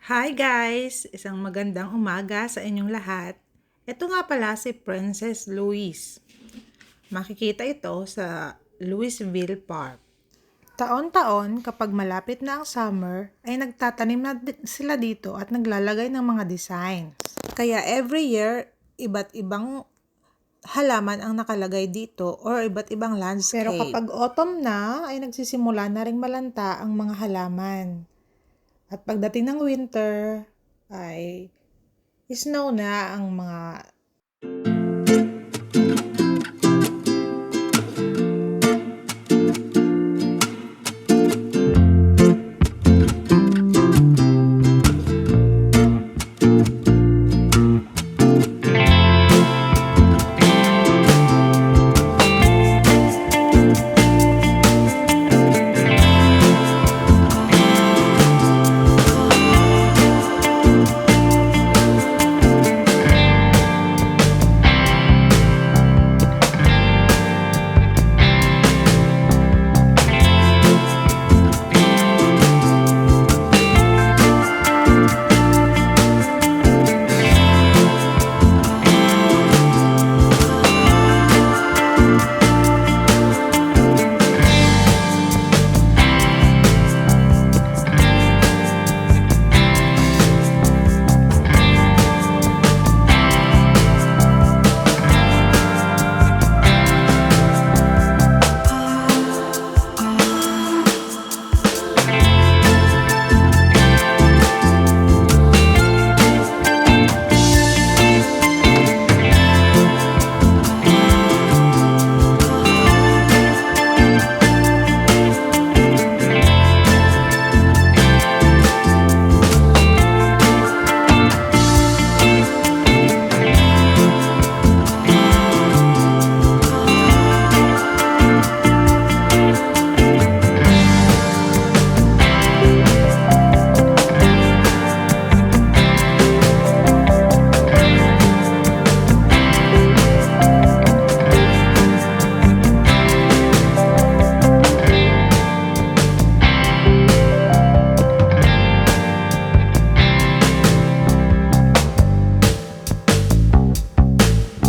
Hi guys! Isang magandang umaga sa inyong lahat. Ito nga pala si Princess Louise. Makikita ito sa Louisville Park. Taon-taon, kapag malapit na ang summer, ay nagtatanim na sila dito at naglalagay ng mga designs. Kaya every year, iba't ibang halaman ang nakalagay dito or iba't ibang landscape. Pero kapag autumn na, ay nagsisimula na ring malanta ang mga halaman. At pagdating ng winter, ay snow na ang mga